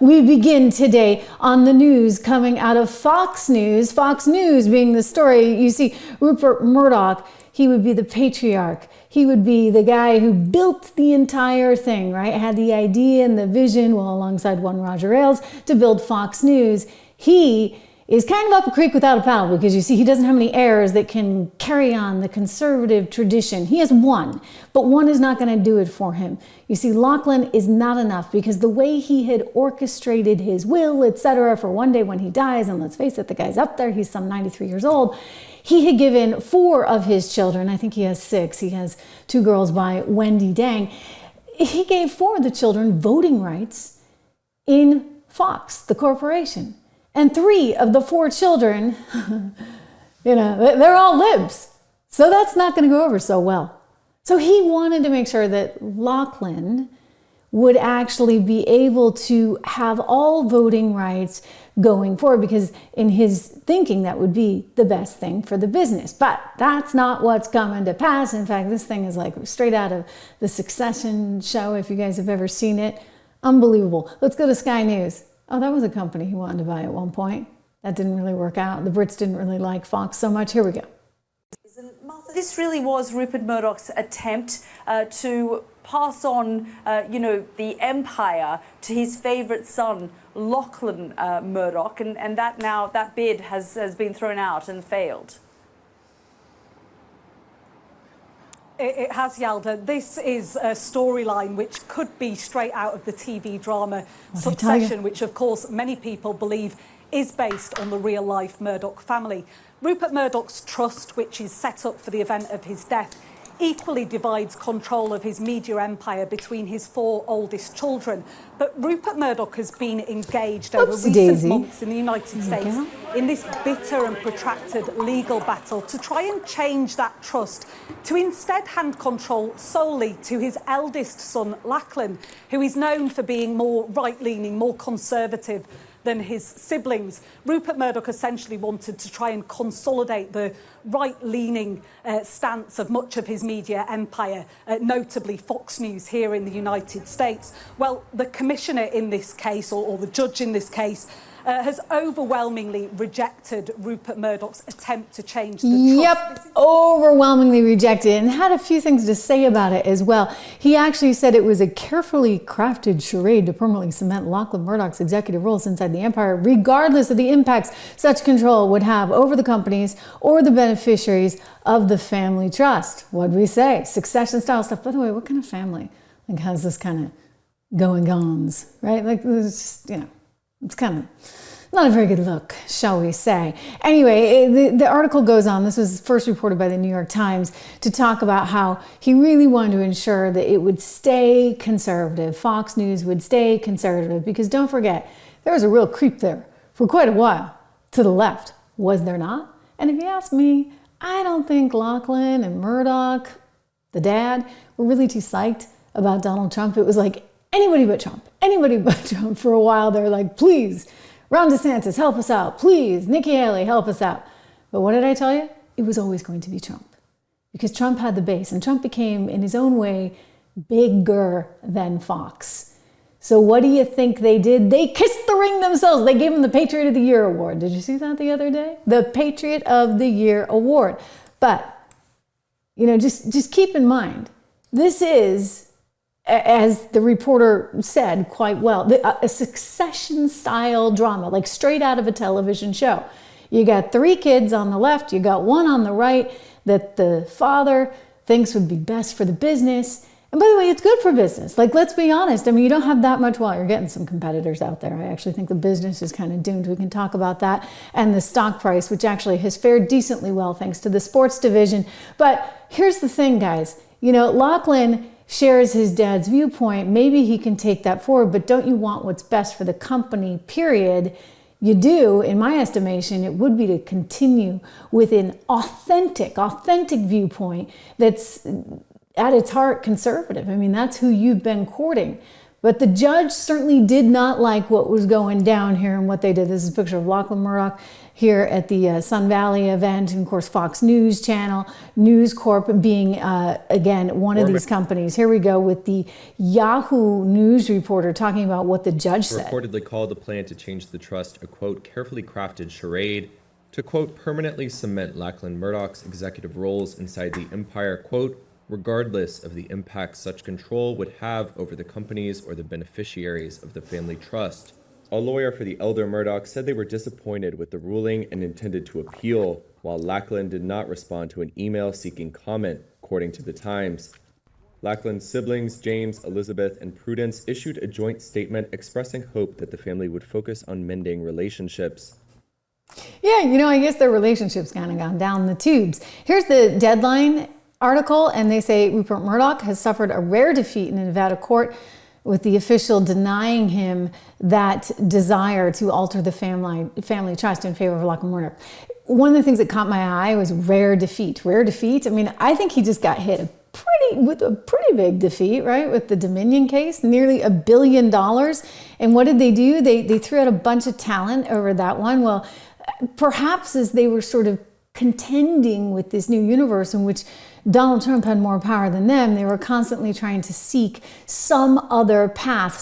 We begin today on the news coming out of Fox News. Fox News being the story, you see, Rupert Murdoch, he would be the patriarch. He would be the guy who built the entire thing, right? Had the idea and the vision, well, alongside one Roger Ailes, to build Fox News. He is kind of up a creek without a paddle because you see, he doesn't have any heirs that can carry on the conservative tradition. He has one, but one is not going to do it for him. You see, Lachlan is not enough because the way he had orchestrated his will, etc., for one day when he dies, and let's face it, the guy's up there, he's some 93 years old, he had given 4 of his children, I think he has 6, he has 2 girls by Wendy Dang, he gave 4 of the children voting rights in Fox, the corporation. And 3 of the 4 children, they're all libs. So that's not going to go over so well. So he wanted to make sure that Lachlan would actually be able to have all voting rights going forward, because in his thinking, that would be the best thing for the business. But that's not what's coming to pass. In fact, this thing is like straight out of the Succession show, if you guys have ever seen it. Unbelievable. Let's go to Sky News. Oh, that was a company he wanted to buy at one point. That didn't really work out. The Brits didn't really like Fox so much. Here we go. This really was Rupert Murdoch's attempt to pass on, the empire to his favourite son, Lachlan Murdoch, and that bid has been thrown out and failed. It has, Yalda. This is a storyline which could be straight out of the TV drama Succession, which of course many people believe is based on the real-life Murdoch family. Rupert Murdoch's trust, which is set up for the event of his death, equally divides control of his media empire between his 4 oldest children. But Rupert Murdoch has been engaged over recent months in the United States in this bitter and protracted legal battle to try and change that trust, to instead hand control solely to his eldest son, Lachlan, who is known for being more right-leaning, more conservative than his siblings. Rupert Murdoch essentially wanted to try and consolidate the right-leaning stance of much of his media empire, notably Fox News here in the United States. Well, the commissioner in this case, or the judge in this case, has overwhelmingly rejected Rupert Murdoch's attempt to change the trust. Yep, overwhelmingly rejected, and had a few things to say about it as well. He actually said it was a carefully crafted charade to permanently cement Lachlan Murdoch's executive roles inside the empire, regardless of the impacts such control would have over the companies or the beneficiaries of the family trust. What'd we say? Succession style stuff. By the way, what kind of family has this kind of going-ons, right? Like, it's just, it's kind of not a very good look, shall we say. Anyway, the article goes on. This was first reported by the New York Times to talk about how he really wanted to ensure that it would stay conservative. Fox News would stay conservative because don't forget, there was a real creep there for quite a while to the left, was there not? And if you ask me, I don't think Lachlan and Murdoch, the dad, were really too psyched about Donald Trump. It was like, anybody but Trump for a while. They're like, please, Ron DeSantis, help us out. Please, Nikki Haley, help us out. But what did I tell you? It was always going to be Trump because Trump had the base and Trump became, in his own way, bigger than Fox. So what do you think they did? They kissed the ring themselves. They gave him the Patriot of the Year award. Did you see that the other day? The Patriot of the Year award. But, just keep in mind, this is, as the reporter said quite well, a Succession-style drama, like straight out of a television show. You got 3 kids on the left, you got 1 on the right that the father thinks would be best for the business. And by the way, it's good for business. Like, let's be honest. I mean, you don't have that much, well, you're getting some competitors out there. I actually think the business is kind of doomed. We can talk about that. And the stock price, which actually has fared decently well thanks to the sports division. But here's the thing, guys. Lachlan shares his dad's viewpoint. Maybe he can take that forward, but don't you want what's best for the company, period? You do. In my estimation, it would be to continue with an authentic viewpoint that's at its heart conservative. I mean, that's who you've been courting But the judge certainly did not like what was going down here and what they did. This is a picture of Lachlan Murdoch here at the Sun Valley event. And of course, Fox News Channel, News Corp being, again, one of these companies. Here we go with the Yahoo News reporter talking about what the judge said. Reportedly called the plan to change the trust a, quote, carefully crafted charade to, quote, permanently cement Lachlan Murdoch's executive roles inside the empire, quote, regardless of the impact such control would have over the companies or the beneficiaries of the family trust. A lawyer for the elder Murdoch said they were disappointed with the ruling and intended to appeal, while Lachlan did not respond to an email seeking comment, according to the Times. Lachlan's siblings, James, Elizabeth, and Prudence, issued a joint statement expressing hope that the family would focus on mending relationships. Yeah, I guess their relationship's kind of gone down the tubes. Here's the Deadline article, and they say Rupert Murdoch has suffered a rare defeat in a Nevada court, with the official denying him that desire to alter the family trust in favor of Lachlan Murdoch. One of the things that caught my eye was rare defeat. Rare defeat. I mean, I think he just got hit with a pretty big defeat, right? With the Dominion case, nearly $1 billion. And what did they do? They threw out a bunch of talent over that one. Well, perhaps as they were sort of contending with this new universe in which Donald Trump had more power than them, they were constantly trying to seek some other path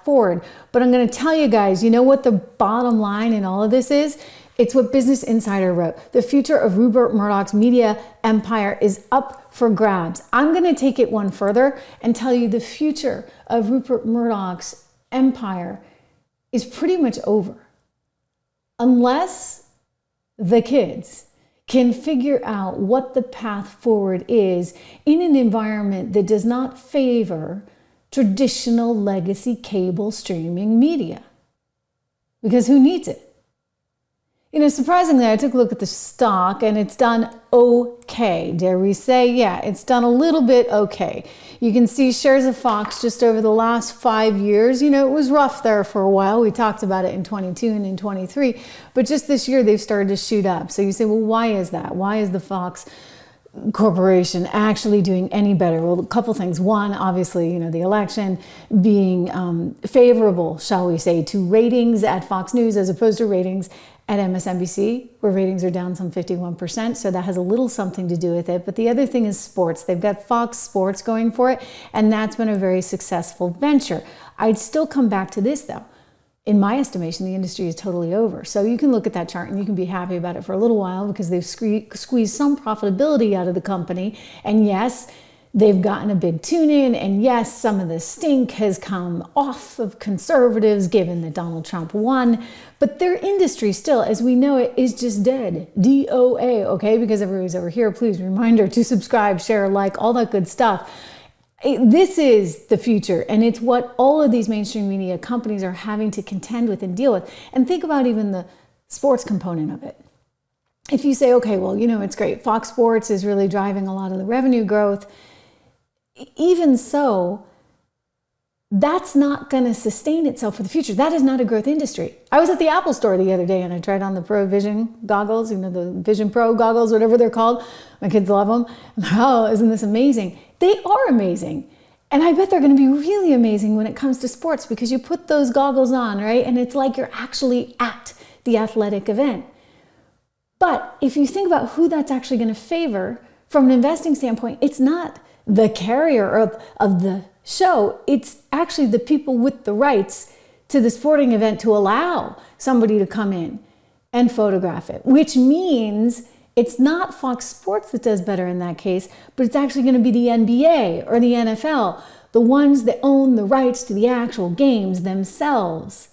forward. But I'm going to tell you guys, you know what the bottom line in all of this is? It's what Business Insider wrote. The future of Rupert Murdoch's media empire is up for grabs. I'm going to take it one further and tell you the future of Rupert Murdoch's empire is pretty much over. Unless the kids can figure out what the path forward is in an environment that does not favor traditional legacy cable streaming media. Because who needs it? Surprisingly, I took a look at the stock and it's done okay. Dare we say? Yeah, it's done a little bit okay. You can see shares of Fox just over the last 5 years. It was rough there for a while. We talked about it in 22 and in 23. But just this year, they've started to shoot up. So you say, well, why is that? Why is the Fox Corporation actually doing any better? Well, a couple things. One, obviously, the election being favorable, shall we say, to ratings at Fox News as opposed to ratings at MSNBC, where ratings are down some 51%. So that has a little something to do with it. But the other thing is sports. They've got Fox Sports going for it, and that's been a very successful venture. I'd still come back to this, though. In my estimation, the industry is totally over. So you can look at that chart and you can be happy about it for a little while because they've squeezed some profitability out of the company. And yes, they've gotten a big tune in. And yes, some of the stink has come off of conservatives given that Donald Trump won. But their industry still, as we know it, is just dead. DOA, okay? Because everybody's over here, please, reminder to subscribe, share, like, all that good stuff. This is the future, and it's what all of these mainstream media companies are having to contend with and deal with. And think about even the sports component of it. If you say, okay, well, it's great. Fox Sports is really driving a lot of the revenue growth. Even so, that's not going to sustain itself for the future. That is not a growth industry. I was at the Apple store the other day and I tried on the Pro Vision goggles, the Vision Pro goggles, whatever they're called. My kids love them. Oh, isn't this amazing? They are amazing. And I bet they're going to be really amazing when it comes to sports because you put those goggles on, right? And it's like you're actually at the athletic event. But if you think about who that's actually going to favor from an investing standpoint, it's not the carrier of the show. It's actually the people with the rights to the sporting event to allow somebody to come in and photograph it, which means it's not Fox Sports that does better in that case, but it's actually going to be the NBA or the NFL, the ones that own the rights to the actual games themselves.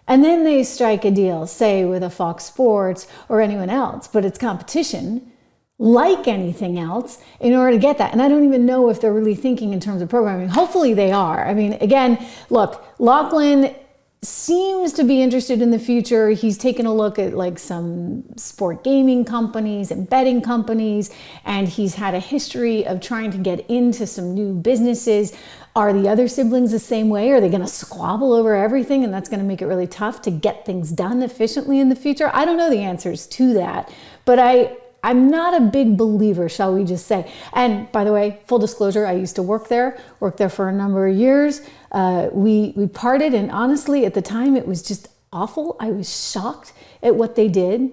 And then they strike a deal, say with a Fox Sports or anyone else, but it's competition like anything else in order to get that. And I don't even know if they're really thinking in terms of programming. Hopefully they are. I mean, again, look, Lachlan seems to be interested in the future. He's taken a look at like some sport gaming companies and betting companies, and he's had a history of trying to get into some new businesses. Are the other siblings the same way? Are they going to squabble over everything and that's going to make it really tough to get things done efficiently in the future? I don't know the answers to that, but I'm not a big believer, shall we just say. And by the way, full disclosure, I used to work there for a number of years. We parted, and honestly, at the time, it was just awful. I was shocked at what they did.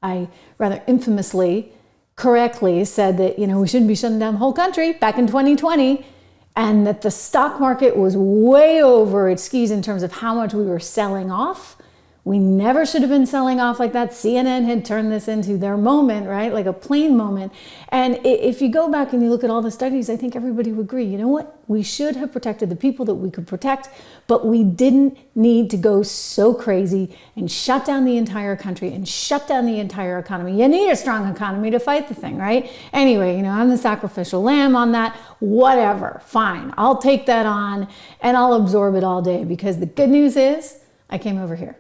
I rather infamously, correctly said that, we shouldn't be shutting down the whole country back in 2020, and that the stock market was way over its skis in terms of how much we were selling off. We never should have been selling off like that. CNN had turned this into their moment, right? Like a plain moment. And if you go back and you look at all the studies, I think everybody would agree, you know what? We should have protected the people that we could protect, but we didn't need to go so crazy and shut down the entire country and shut down the entire economy. You need a strong economy to fight the thing, right? Anyway, I'm the sacrificial lamb on that. Whatever, fine. I'll take that on and I'll absorb it all day, because the good news is I came over here.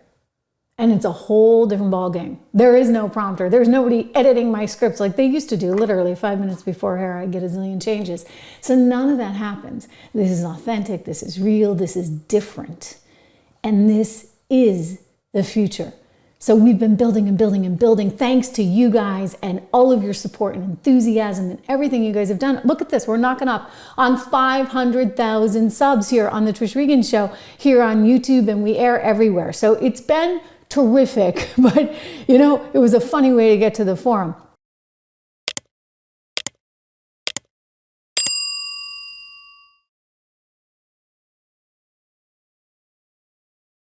And it's a whole different ball game. There is no prompter. There's nobody editing my scripts like they used to do. Literally 5 minutes before air, I get a zillion changes. So none of that happens. This is authentic. This is real. This is different. And this is the future. So we've been building and building and building, thanks to you guys and all of your support and enthusiasm and everything you guys have done. Look at this. We're knocking up on 500,000 subs here on the Trish Regan Show here on YouTube, and we air everywhere. So it's been terrific, but it was a funny way to get to the forum.